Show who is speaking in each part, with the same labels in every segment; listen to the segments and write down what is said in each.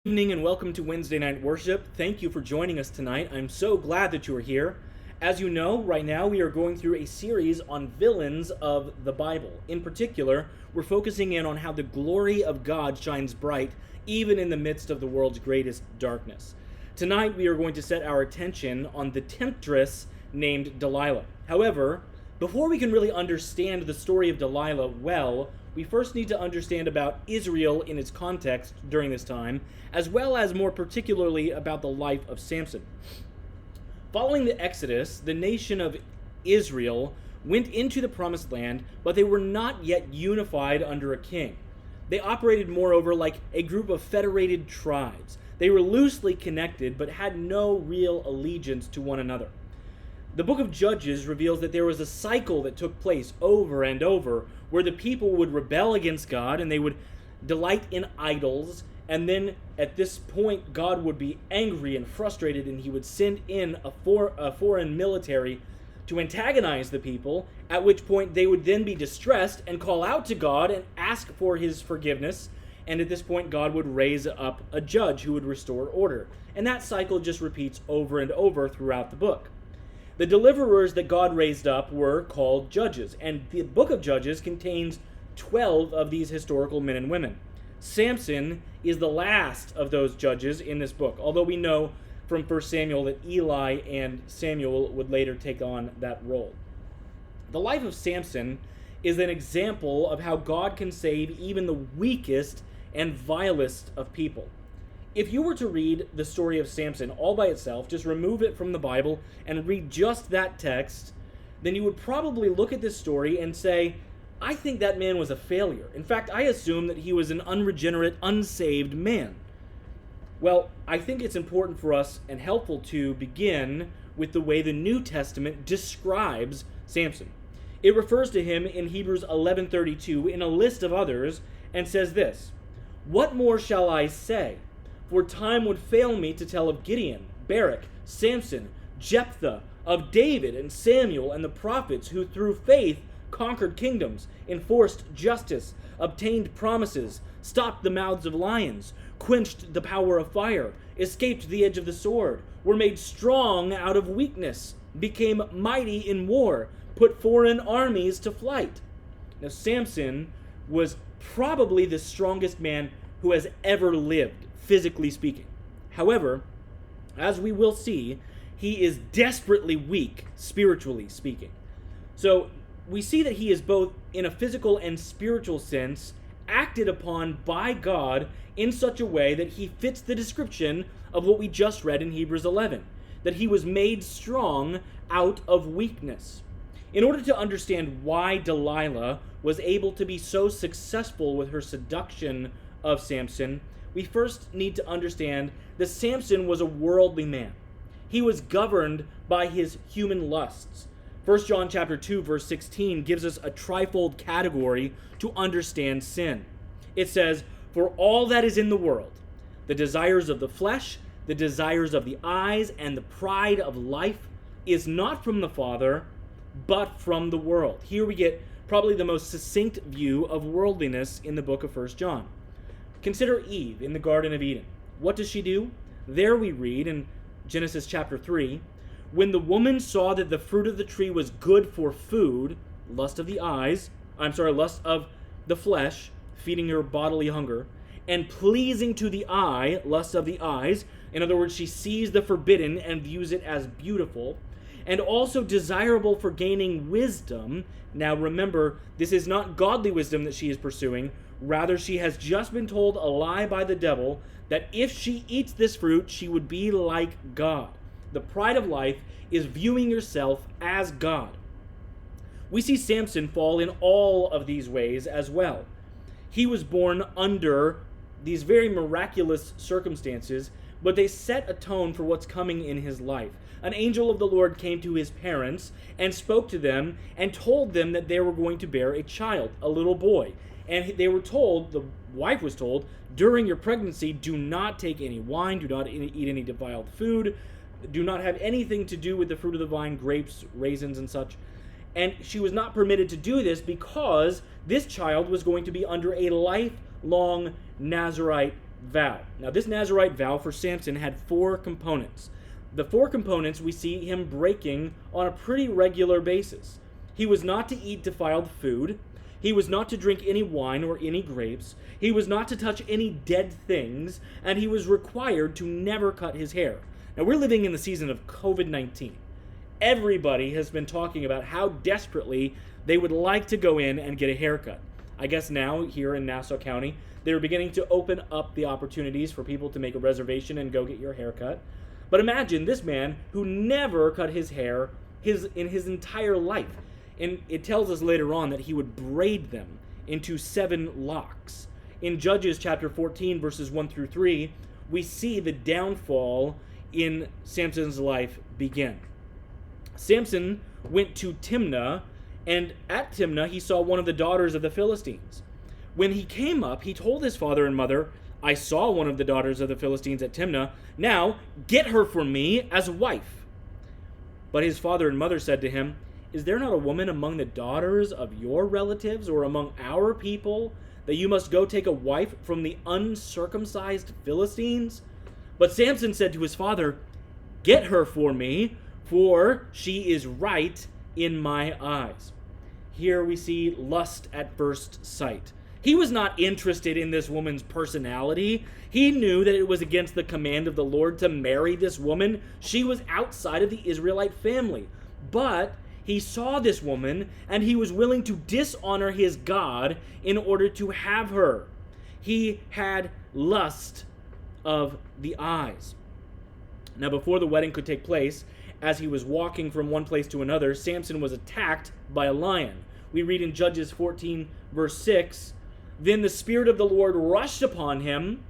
Speaker 1: Evening and welcome to Wednesday night worship. Thank you for joining us tonight. I'm so glad that you are here. As you know, right now we are going through a series on villains of the Bible. In particular, we're focusing in on how the glory of God shines bright even in the midst of the world's greatest darkness. Tonight we are going to set our attention on the temptress named Delilah. However, before we can really understand the story of Delilah well, we first need to understand about Israel in its context during this time, as well as more particularly about the life of Samson. Following the Exodus, the nation of Israel went into the Promised Land, but they were not yet unified under a king. They operated, moreover, like a group of federated tribes. They were loosely connected, but had no real allegiance to one another. The book of Judges reveals that there was a cycle that took place over and over where the people would rebel against God and they would delight in idols, and then at this point God would be angry and frustrated and he would send in a foreign military to antagonize the people, at which point they would then be distressed and call out to God and ask for his forgiveness, and at this point God would raise up a judge who would restore order. And that cycle just repeats over and over throughout the book. The deliverers that God raised up were called judges, and the book of Judges contains 12 of these historical men and women. Samson is the last of those judges in this book, although we know from 1 Samuel that Eli and Samuel would later take on that role. The life of Samson is an example of how God can save even the weakest and vilest of people. If you were to read the story of Samson all by itself, just remove it from the Bible and read just that text, then you would probably look at this story and say, I think that man was a failure. In fact, I assume that he was an unregenerate, unsaved man. Well, I think it's important for us and helpful to begin with the way the New Testament describes Samson. It refers to him in Hebrews 11:32 in a list of others and says this, "What more shall I say? For time would fail me to tell of Gideon, Barak, Samson, Jephthah, of David and Samuel and the prophets who through faith conquered kingdoms, enforced justice, obtained promises, stopped the mouths of lions, quenched the power of fire, escaped the edge of the sword, were made strong out of weakness, became mighty in war, put foreign armies to flight." Now Samson was probably the strongest man who has ever lived, physically speaking. However, as we will see, he is desperately weak, spiritually speaking. So we see that he is both, in a physical and spiritual sense, acted upon by God in such a way that he fits the description of what we just read in Hebrews 11, that he was made strong out of weakness. In order to understand why Delilah was able to be so successful with her seduction of Samson, we first need to understand that Samson was a worldly man. He was governed by his human lusts. 1 John chapter 2, verse 16 gives us a trifold category to understand sin. It says, "For all that is in the world, the desires of the flesh, the desires of the eyes, and the pride of life is not from the Father, but from the world." Here we get probably the most succinct view of worldliness in the book of 1 John. Consider Eve in the Garden of Eden. What does she do? There we read in Genesis chapter 3, "When the woman saw that the fruit of the tree was good for food," lust of the flesh, feeding her bodily hunger, "and pleasing to the eye," lust of the eyes, in other words, she sees the forbidden and views it as beautiful, "and also desirable for gaining wisdom." Now remember, this is not godly wisdom that she is pursuing. Rather, she has just been told a lie by the devil that if she eats this fruit, she would be like God. The pride of life is viewing yourself as God. We see Samson fall in all of these ways as well. He was born under these very miraculous circumstances, but they set a tone for what's coming in his life. An angel of the Lord came to his parents and spoke to them and told them that they were going to bear a child, a little boy. And they were told, the wife was told, during your pregnancy, do not take any wine, do not eat any defiled food, do not have anything to do with the fruit of the vine, grapes, raisins, and such. And she was not permitted to do this because this child was going to be under a lifelong Nazirite vow. Now, this Nazirite vow for Samson had 4 components. The 4 components we see him breaking on a pretty regular basis. He was not to eat defiled food. He was not to drink any wine or any grapes. He was not to touch any dead things. And he was required to never cut his hair. Now, we're living in the season of COVID-19. Everybody has been talking about how desperately they would like to go in and get a haircut. I guess now, here in Nassau County, they're beginning to open up the opportunities for people to make a reservation and go get your haircut. But imagine this man who never cut his hair in his entire life. And it tells us later on that he would braid them into 7 locks. In Judges chapter 14, verses 1 through 3, we see the downfall in Samson's life begin. Samson went to Timnah, and at Timnah he saw one of the daughters of the Philistines. When he came up, he told his father and mother, "I saw one of the daughters of the Philistines at Timnah. Now get her for me as a wife." But his father and mother said to him, "Is there not a woman among the daughters of your relatives or among our people that you must go take a wife from the uncircumcised Philistines?" But Samson said to his father, "Get her for me, for she is right in my eyes." Here we see lust at first sight. He was not interested in this woman's personality. He knew that it was against the command of the Lord to marry this woman. She was outside of the Israelite family. But he saw this woman, and he was willing to dishonor his God in order to have her. He had lust of the eyes. Now, before the wedding could take place, as he was walking from one place to another, Samson was attacked by a lion. We read in Judges 14, verse 6, "Then the Spirit of the Lord rushed upon him,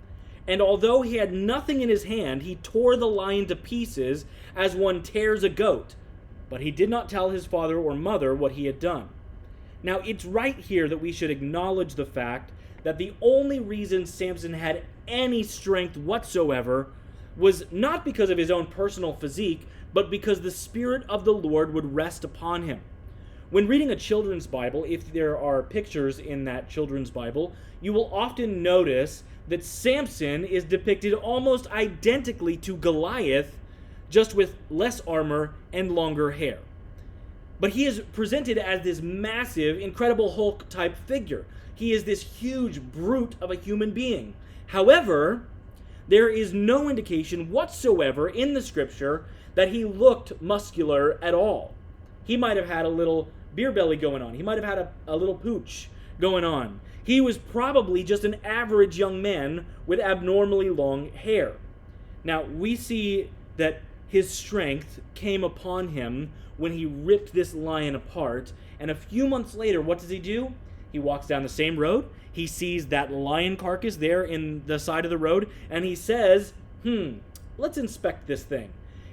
Speaker 1: and although he had nothing in his hand, he tore the lion to pieces as one tears a goat. But he did not tell his father or mother what he had done." Now, it's right here that we should acknowledge the fact that the only reason Samson had any strength whatsoever was not because of his own personal physique, but because the Spirit of the Lord would rest upon him. When reading a children's Bible, if there are pictures in that children's Bible, you will often notice that Samson is depicted almost identically to Goliath, just with less armor and longer hair. But he is presented as this massive, incredible Hulk-type figure. He is this huge brute of a human being. However, there is no indication whatsoever in the scripture that he looked muscular at all. He might have had a little beer belly going on. He might have had a little pooch going on. He was probably just an average young man with abnormally long hair. Now, we see that his strength came upon him when he ripped this lion apart, and a few months later, what does he do? He walks down the same road, he sees that lion carcass there in the side of the road, and he says, let's inspect this thing.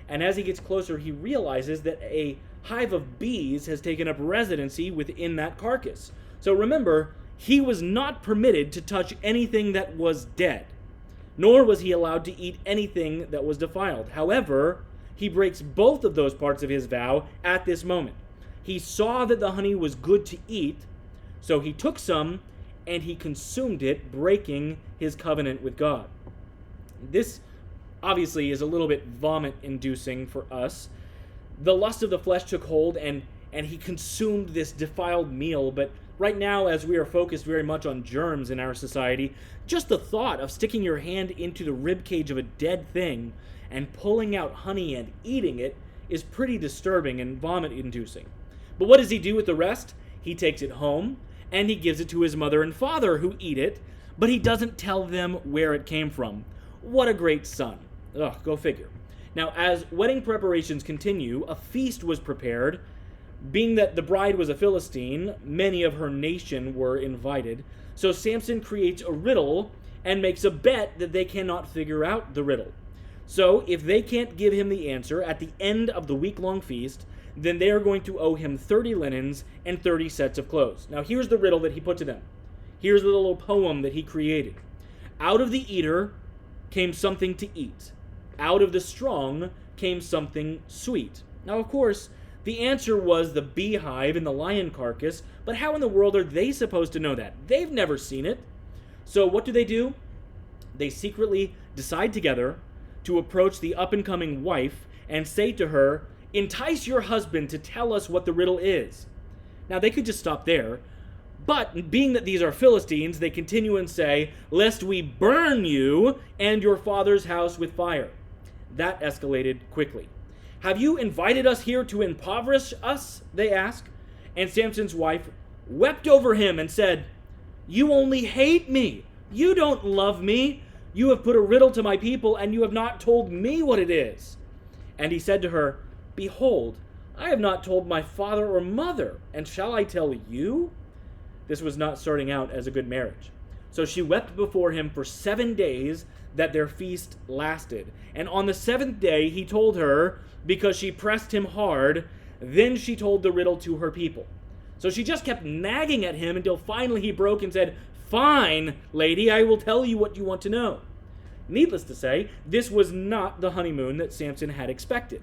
Speaker 1: And as he gets closer, he realizes that a hive of bees has taken up residency within that carcass. So remember, he was not permitted to touch anything that was dead, nor was he allowed to eat anything that was defiled. However, he breaks both of those parts of his vow at this moment. He saw that the honey was good to eat, so he took some and he consumed it, breaking his covenant with God. This obviously is a little bit vomit-inducing for us. The lust of the flesh took hold, and he consumed this defiled meal. But right now, as we are focused very much on germs in our society, just the thought of sticking your hand into the rib cage of a dead thing and pulling out honey and eating it is pretty disturbing and vomit-inducing. But what does he do with the rest? He takes it home, and he gives it to his mother and father, who eat it, but he doesn't tell them where it came from. What a great son. Ugh, go figure. Now, as wedding preparations continue, a feast was prepared. Being that the bride was a Philistine, many of her nation were invited. So Samson creates a riddle and makes a bet that they cannot figure out the riddle. So if they can't give him the answer at the end of the week-long feast, then they are going to owe him 30 linens and 30 sets of clothes. Now, here's the riddle that he put to them. Here's the little poem that he created. Out of the eater came something to eat. Out of the strong came something sweet. Now, of course, the answer was the beehive and the lion carcass, but how in the world are they supposed to know that? They've never seen it. So what do? They secretly decide together to approach the up-and-coming wife and say to her, "Entice your husband to tell us what the riddle is." Now, they could just stop there, but being that these are Philistines, they continue and say, "Lest we burn you and your father's house with fire." That escalated quickly. "Have you invited us here to impoverish us?" they ask. And Samson's wife wept over him and said, "You only hate me. You don't love me. You have put a riddle to my people, and you have not told me what it is." And he said to her, "Behold, I have not told my father or mother, and shall I tell you?" This was not starting out as a good marriage. So she wept before him for 7 days that their feast lasted. And on the 7th day he told her, because she pressed him hard. Then she told the riddle to her people. So she just kept nagging at him until finally he broke and said, "Fine, lady, I will tell you what you want to know." Needless to say, this was not the honeymoon that Samson had expected.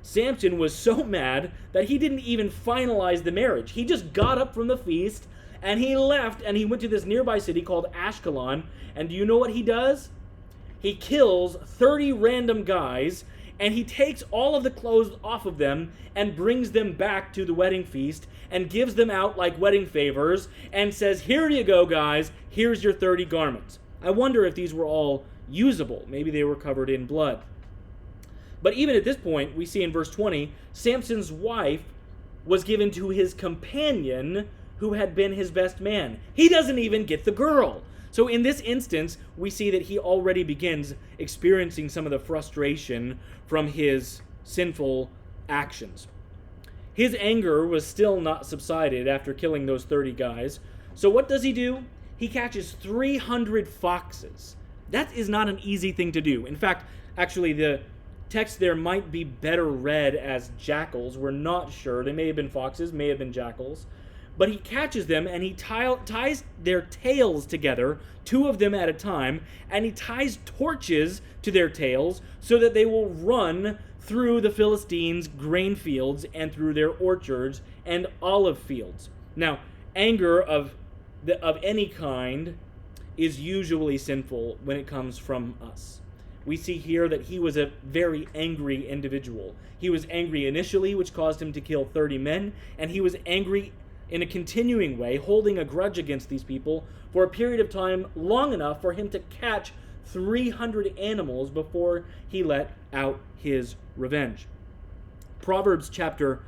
Speaker 1: Samson was so mad that he didn't even finalize the marriage. He just got up from the feast and he left and he went to this nearby city called Ashkelon. And do you know what he does? He kills 30 random guys and he takes all of the clothes off of them and brings them back to the wedding feast and gives them out like wedding favors and says, "Here you go, guys. Here's your 30 garments." I wonder if these were all usable. Maybe they were covered in blood. But even at this point, we see in verse 20, Samson's wife was given to his companion who had been his best man. He doesn't even get the girl. So in this instance, we see that he already begins experiencing some of the frustration from his sinful actions. His anger was still not subsided after killing those 30 guys. So what does he do? He catches 300 foxes. That is not an easy thing to do. In fact, actually, the text there might be better read as jackals. We're not sure. They may have been foxes, may have been jackals. But he catches them and he ties their tails together, 2 of them at a time, and he ties torches to their tails so that they will run through the Philistines' grain fields and through their orchards and olive fields. Now, anger of any kind is usually sinful when it comes from us. We see here that he was a very angry individual. He was angry initially, which caused him to kill 30 men, and he was angry in a continuing way, holding a grudge against these people for a period of time long enough for him to catch 300 animals before he let out his revenge. Proverbs chapter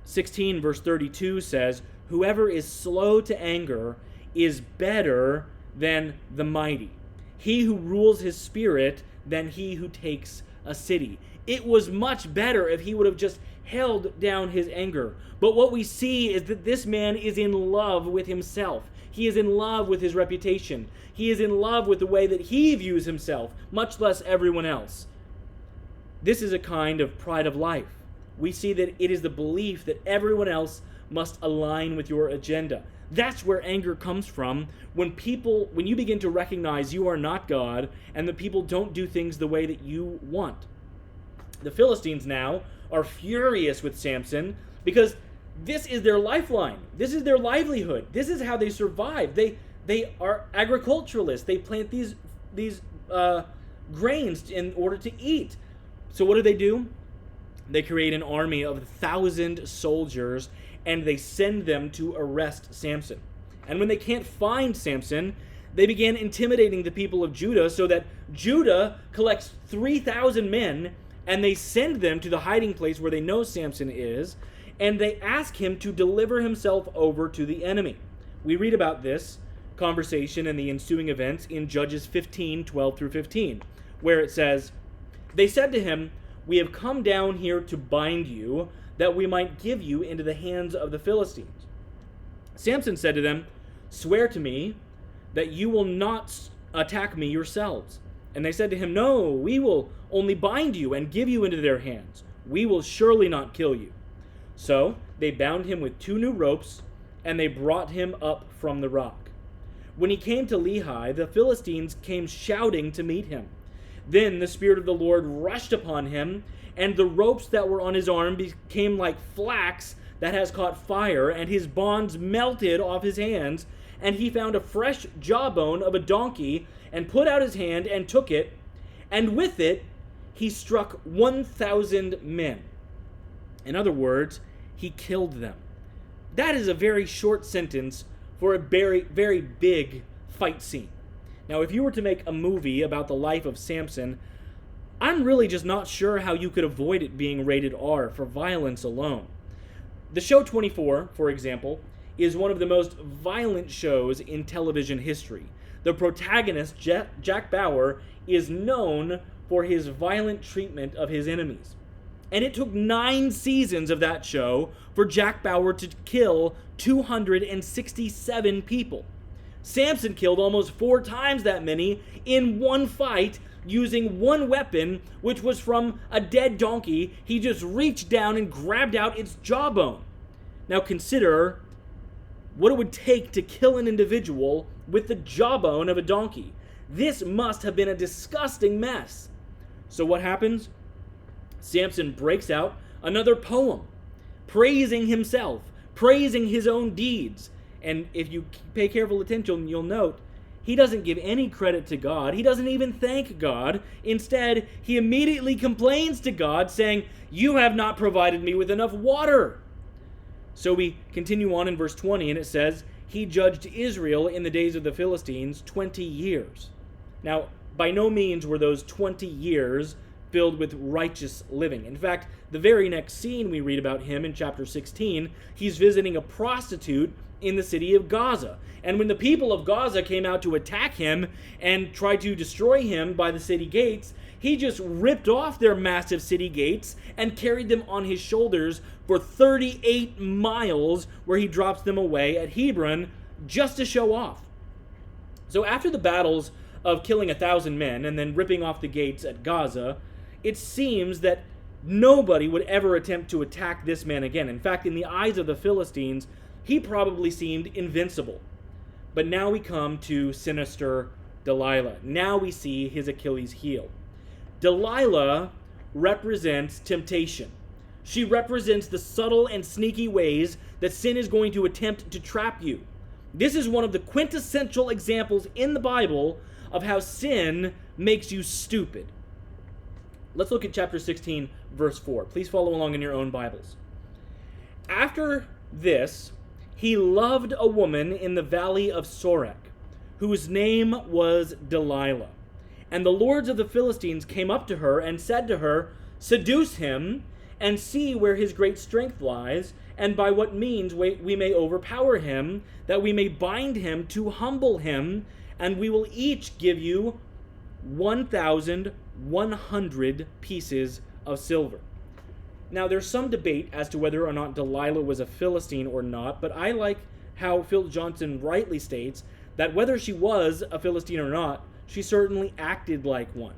Speaker 1: 16 verse 32 says, "Whoever is slow to anger is better than the mighty. He who rules his spirit than he who takes a city." It was much better if he would have just held down his anger. But what we see is that this man is in love with himself. He is in love with his reputation. He is in love with the way that he views himself, much less everyone else. This is a kind of pride of life. We see that it is the belief that everyone else must align with your agenda. That's where anger comes from, when you begin to recognize you are not God and that people don't do things the way that you want. The Philistines now are furious with Samson because this is their lifeline. This is their livelihood. This is how they survive. They are agriculturalists. They plant these grains in order to eat. So what do? They create an army of 1,000 soldiers and they send them to arrest Samson. And when they can't find Samson, they begin intimidating the people of Judah so that Judah collects 3,000 men and they send them to the hiding place where they know Samson is, and they ask him to deliver himself over to the enemy. We read about this conversation and the ensuing events in Judges 15:12 through 15, where it says, "They said to him, 'We have come down here to bind you, that we might give you into the hands of the Philistines.' Samson said to them, 'Swear to me that you will not attack me yourselves.' And they said to him, 'No, we will only bind you and give you into their hands. We will surely not kill you.' So they bound him with 2 new ropes, and they brought him up from the rock. When he came to Lehi, the Philistines came shouting to meet him. Then the Spirit of the Lord rushed upon him, and the ropes that were on his arm became like flax that has caught fire, and his bonds melted off his hands, and he found a fresh jawbone of a donkey, and put out his hand and took it, and with it he struck 1,000 men. In other words, he killed them. That is a very short sentence for a very, very big fight scene. Now, if you were to make a movie about the life of Samson, I'm really just not sure how you could avoid it being rated R for violence alone. The show 24, for example, is one of the most violent shows in television history. The protagonist, Jack Bauer, is known for his violent treatment of his enemies. And it took 9 seasons of that show for Jack Bauer to kill 267 people. Samson killed almost 4 times that many in one fight using one weapon, which was from a dead donkey. He just reached down and grabbed out its jawbone. Now consider what it would take to kill an individual with the jawbone of a donkey. This must have been a disgusting mess. So what happens? Samson breaks out another poem, praising himself, praising his own deeds. And if you pay careful attention, you'll note he doesn't give any credit to God. He doesn't even thank God. Instead, he immediately complains to God, saying, "You have not provided me with enough water." So we continue on in verse 20, and it says, "He judged Israel in the days of the Philistines 20 years. Now, by no means were those 20 years filled with righteous living. In fact, the very next scene we read about him in chapter 16, he's visiting a prostitute in the city of Gaza. And when the people of Gaza came out to attack him and tried to destroy him by the city gates, he just ripped off their massive city gates and carried them on his shoulders for 38 miles, where he drops them away at Hebron just to show off. So after the battles of killing 1,000 men and then ripping off the gates at Gaza, it seems that nobody would ever attempt to attack this man again. In fact, in the eyes of the Philistines, he probably seemed invincible. But now we come to sinister Delilah. Now we see his Achilles heel. Delilah represents temptation. She represents the subtle and sneaky ways that sin is going to attempt to trap you. This is one of the quintessential examples in the Bible of how sin makes you stupid. Let's look at chapter 16, verse 4. Please follow along in your own Bibles. After this, he loved a woman in the valley of Sorek, whose name was Delilah. And the lords of the Philistines came up to her and said to her, "Seduce him, and see where his great strength lies, and by what means we may overpower him, that we may bind him to humble him, and we will each give you 1,100 pieces of silver." Now, there's some debate as to whether or not Delilah was a Philistine or not, but I like how Phil Johnson rightly states that whether she was a Philistine or not, she certainly acted like one.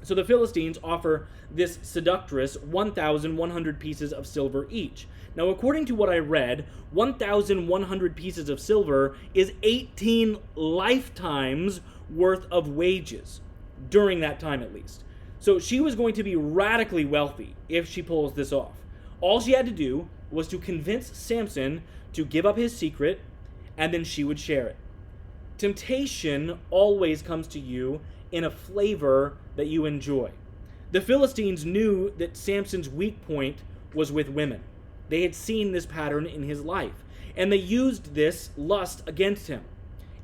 Speaker 1: So the Philistines offer this seductress 1,100 pieces of silver each. Now, according to what I read, 1,100 pieces of silver is 18 lifetimes worth of wages, during that time at least. So she was going to be radically wealthy if she pulls this off. All she had to do was to convince Samson to give up his secret, and then she would share it. Temptation always comes to you in a flavor that you enjoy. The Philistines knew that Samson's weak point was with women. They had seen this pattern in his life, and they used this lust against him.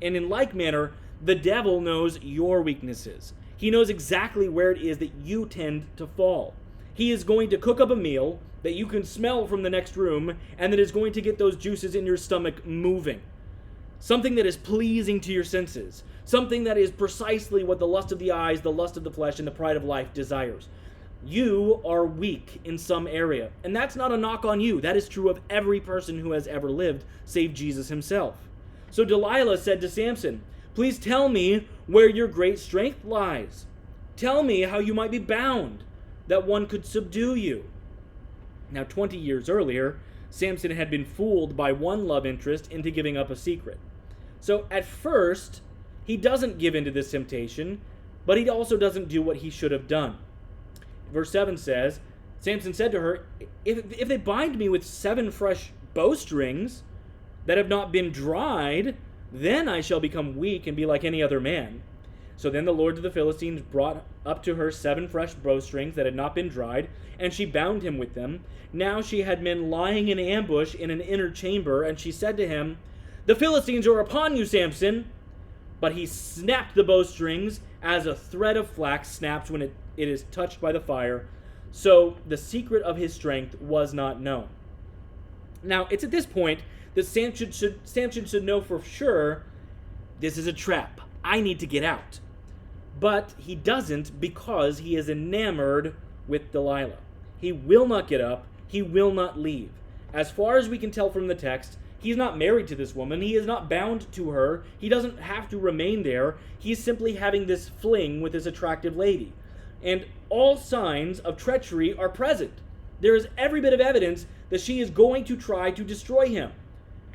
Speaker 1: And in like manner, the devil knows your weaknesses. He knows exactly where it is that you tend to fall. He is going to cook up a meal that you can smell from the next room, and that is going to get those juices in your stomach moving. Something that is pleasing to your senses. Something that is precisely what the lust of the eyes, the lust of the flesh, and the pride of life desires. You are weak in some area, and that's not a knock on you. That is true of every person who has ever lived, save Jesus himself. So Delilah said to Samson, "Please tell me where your great strength lies. Tell me how you might be bound, that one could subdue you." Now, 20 years earlier, Samson had been fooled by one love interest into giving up a secret. So at first, he doesn't give in to this temptation, but he also doesn't do what he should have done. Verse 7 says, Samson said to her, if they bind me with 7 fresh bowstrings that have not been dried, then I shall become weak and be like any other man. So then the lords of the Philistines brought up to her 7 fresh bowstrings that had not been dried, and she bound him with them. Now she had men lying in ambush in an inner chamber, and she said to him, "The Philistines are upon you, Samson." But he snapped the bowstrings as a thread of flax snaps when it is touched by the fire. So the secret of his strength was not known. Now, it's at this point that Samson should know for sure, this is a trap. I need to get out. But he doesn't, because he is enamored with Delilah. He will not get up. He will not leave. As far as we can tell from the text, he's not married to this woman. He is not bound to her. He doesn't have to remain there. He's simply having this fling with this attractive lady. And all signs of treachery are present. There is every bit of evidence that she is going to try to destroy him.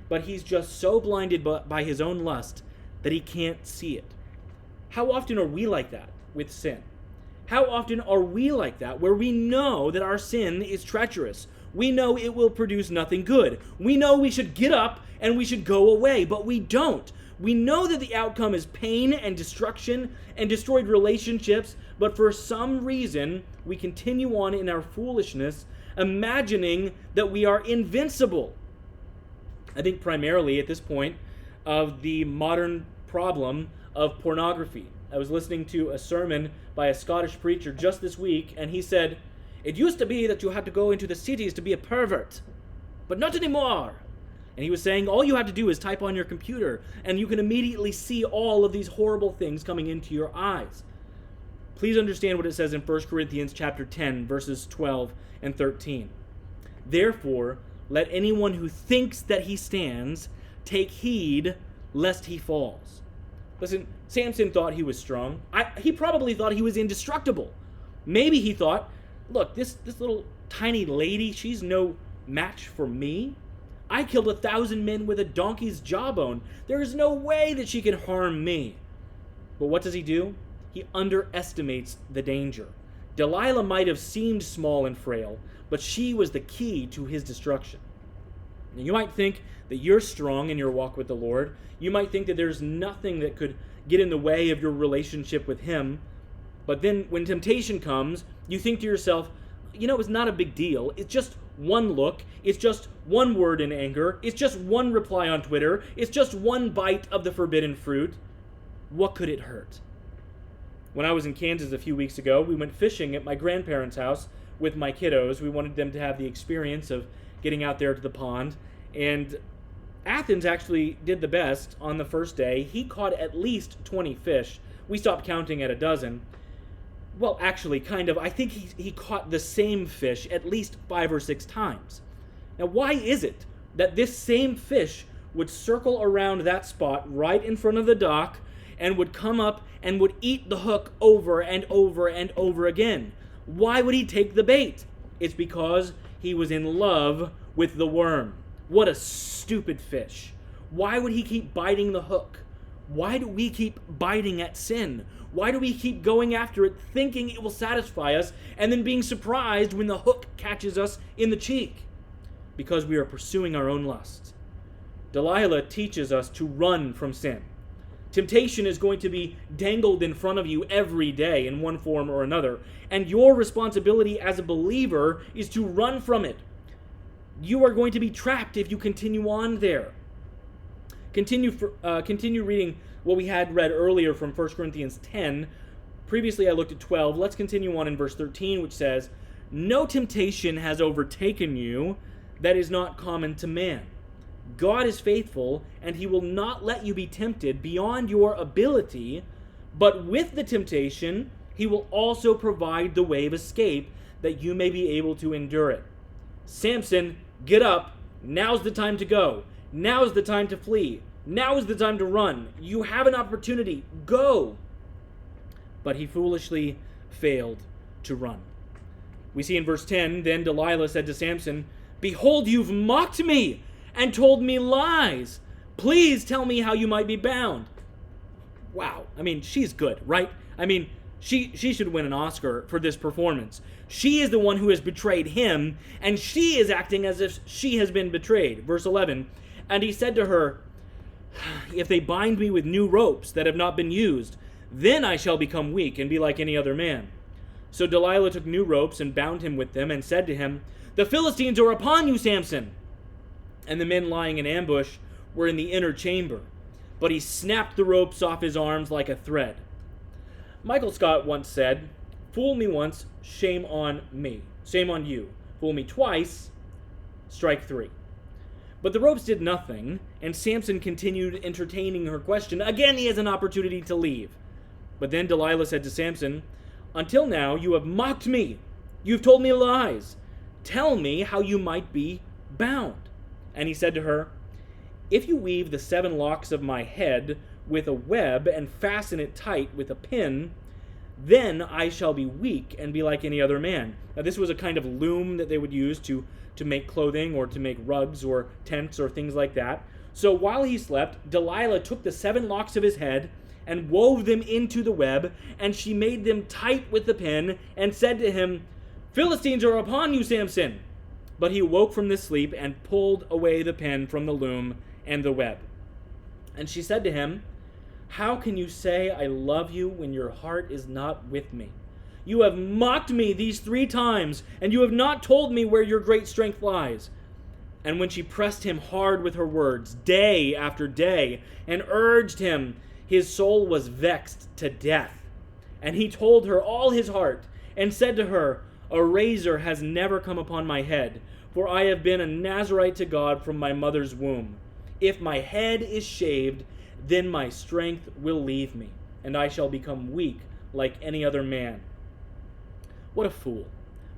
Speaker 1: But he's just so blinded by his own lust that he can't see it. How often are we like that with sin? How often are we like that, where we know that our sin is treacherous? We know it will produce nothing good. We know we should get up and we should go away, but we don't. We know that the outcome is pain and destruction and destroyed relationships, but for some reason, we continue on in our foolishness, imagining that we are invincible. I think primarily at this point of the modern problem of pornography. I was listening to a sermon by a Scottish preacher just this week, and he said, "It used to be that you had to go into the cities to be a pervert, but not anymore." And he was saying all you have to do is type on your computer, and you can immediately see all of these horrible things coming into your eyes. Please understand what it says in 1 Corinthians chapter 10, verses 12 and 13. "Therefore, let anyone who thinks that he stands take heed lest he falls." Listen, Samson thought he was strong. He probably thought he was indestructible. Maybe he thought, look, this little tiny lady, she's no match for me. I killed 1,000 men with a donkey's jawbone. There is no way that she can harm me. But what does he do? He underestimates the danger. Delilah might have seemed small and frail, but she was the key to his destruction. Now, you might think that you're strong in your walk with the Lord. You might think that there's nothing that could get in the way of your relationship with Him. But then when temptation comes, you think to yourself, it's not a big deal. It's just one look. It's just one word in anger. It's just one reply on Twitter. It's just one bite of the forbidden fruit. What could it hurt? When I was in Kansas a few weeks ago, we went fishing at my grandparents' house with my kiddos. We wanted them to have the experience of getting out there to the pond. And Athens actually did the best on the first day. He caught at least 20 fish. We stopped counting at a dozen. Well, actually, kind of. I think he caught the same fish at least 5 or 6 times. Now, why is it that this same fish would circle around that spot right in front of the dock and would come up and would eat the hook over and over and over again? Why would he take the bait? It's because he was in love with the worm. What a stupid fish. Why would he keep biting the hook? Why do we keep biting at sin? Why do we keep going after it, thinking it will satisfy us, and then being surprised when the hook catches us in the cheek? Because we are pursuing our own lust. Delilah teaches us to run from sin. Temptation is going to be dangled in front of you every day in one form or another, and your responsibility as a believer is to run from it. You are going to be trapped if you continue on there. Continue reading what we had read earlier from 1 Corinthians 10. Previously I looked at 12. Let's continue on in verse 13, which says, "No temptation has overtaken you that is not common to man. God is faithful, and He will not let you be tempted beyond your ability, but with the temptation, He will also provide the way of escape that you may be able to endure it." Samson, get up. Now's the time to go. Now's the time to flee. Now is the time to run. You have an opportunity. Go. But he foolishly failed to run. We see in verse 10, "Then Delilah said to Samson, 'Behold, you've mocked me and told me lies. Please tell me how you might be bound.'" Wow. She's good, right? She should win an Oscar for this performance. She is the one who has betrayed him, and she is acting as if she has been betrayed. Verse 11, "And he said to her, 'If they bind me with new ropes that have not been used, Then I shall become weak and be like any other man. So Delilah took new ropes and bound him with them and said to him, The Philistines are upon you, Samson. And the men lying in ambush were in the inner chamber. But he snapped the ropes off his arms like a thread. Michael Scott once said, Fool me once, shame on me. Shame on you. Fool me twice, strike three. But the ropes did nothing, and Samson continued entertaining her question. Again, he has an opportunity to leave. But then Delilah said to Samson, Until now you have mocked me. You have told me lies. Tell me how you might be bound. And he said to her, If you weave the 7 locks of my head with a web and fasten it tight with a pin, then I shall be weak and be like any other man. Now this was a kind of loom that they would use to make clothing or to make rugs or tents or things like that. So while he slept, Delilah took the 7 locks of his head and wove them into the web, and she made them tight with the pin, and said to him, Philistines are upon you, Samson. But he awoke from this sleep and pulled away the pin from the loom and the web. And she said to him, How can you say I love you when your heart is not with me? You have mocked me these 3 times, and you have not told me where your great strength lies. And when she pressed him hard with her words, day after day, and urged him, his soul was vexed to death. And he told her all his heart, and said to her, A razor has never come upon my head, for I have been a Nazarite to God from my mother's womb. If my head is shaved, then my strength will leave me, and I shall become weak like any other man. What a fool.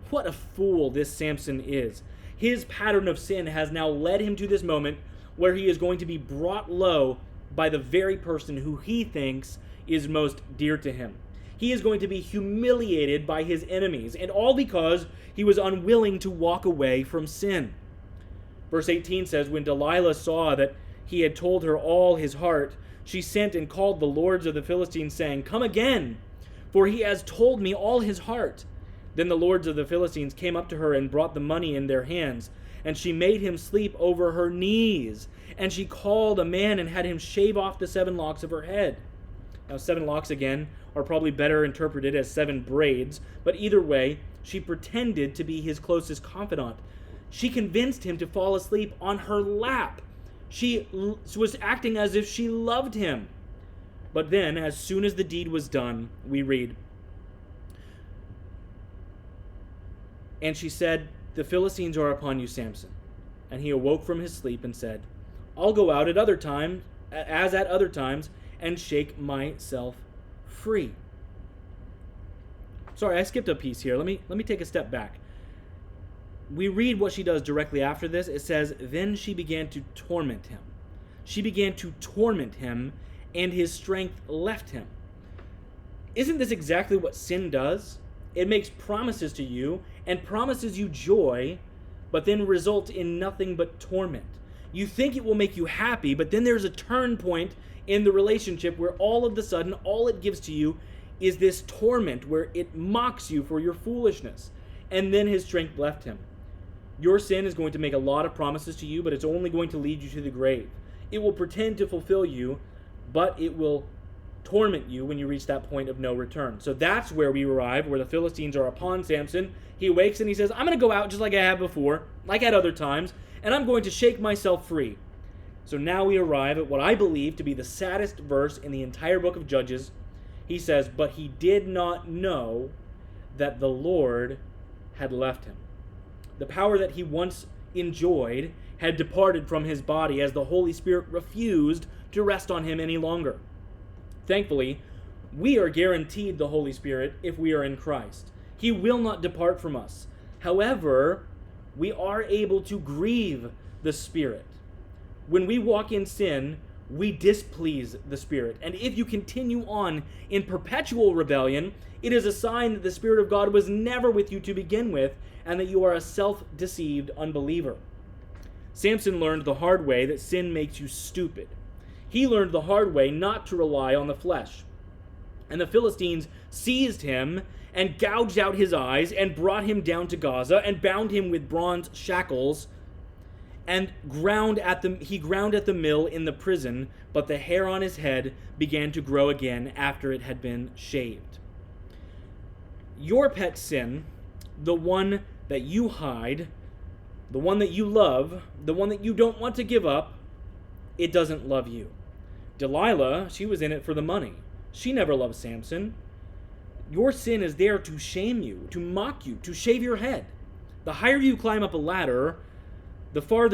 Speaker 1: What a fool this Samson is. His pattern of sin has now led him to this moment where he is going to be brought low by the very person who he thinks is most dear to him. He is going to be humiliated by his enemies, and all because he was unwilling to walk away from sin. Verse 18 says, When Delilah saw that he had told her all his heart, she sent and called the lords of the Philistines, saying, Come again, for he has told me all his heart. Then the lords of the Philistines came up to her and brought the money in their hands, and she made him sleep over her knees. And she called a man and had him shave off the 7 locks of her head. Now 7 locks again are probably better interpreted as 7 braids, but either way, she pretended to be his closest confidant. She convinced him to fall asleep on her lap. She was acting as if she loved him. But then, as soon as the deed was done, we read, And she said, The Philistines are upon you, Samson. And he awoke from his sleep and said, I'll go out at other times, as at other times, and shake myself free. Sorry, I skipped a piece here. Let me take a step back. We read what she does directly after this. It says, Then she began to torment him. She began to torment him, and his strength left him. Isn't this exactly what sin does? It makes promises to you and promises you joy, but then results in nothing but torment. You think it will make you happy, but then there's a turn point in the relationship where all of a sudden, all it gives to you is this torment where it mocks you for your foolishness. And then his strength left him. Your sin is going to make a lot of promises to you, but it's only going to lead you to the grave. It will pretend to fulfill you, but it will torment you when you reach that point of no return. So that's where we arrive, where the Philistines are upon Samson. He awakes and he says, I'm going to go out just like I have before, like at other times, and I'm going to shake myself free. So now we arrive at what I believe to be the saddest verse in the entire book of Judges. He says, But he did not know that the Lord had left him. The power that he once enjoyed had departed from his body as the Holy Spirit refused to rest on him any longer. Thankfully, we are guaranteed the Holy Spirit if we are in Christ. He will not depart from us. However, we are able to grieve the Spirit. When we walk in sin, we displease the Spirit. And if you continue on in perpetual rebellion, it is a sign that the Spirit of God was never with you to begin with, and that you are a self-deceived unbeliever. Samson learned the hard way that sin makes you stupid. He learned the hard way not to rely on the flesh. And the Philistines seized him and gouged out his eyes and brought him down to Gaza and bound him with bronze shackles. and he ground at the mill in the prison, but the hair on his head began to grow again after it had been shaved. Your pet sin, the one that you hide, the one that you love, the one that you don't want to give up, it doesn't love you. Delilah, she was in it for the money. She never loved Samson. Your sin is there to shame you, to mock you, to shave your head. The higher you climb up a ladder, the farther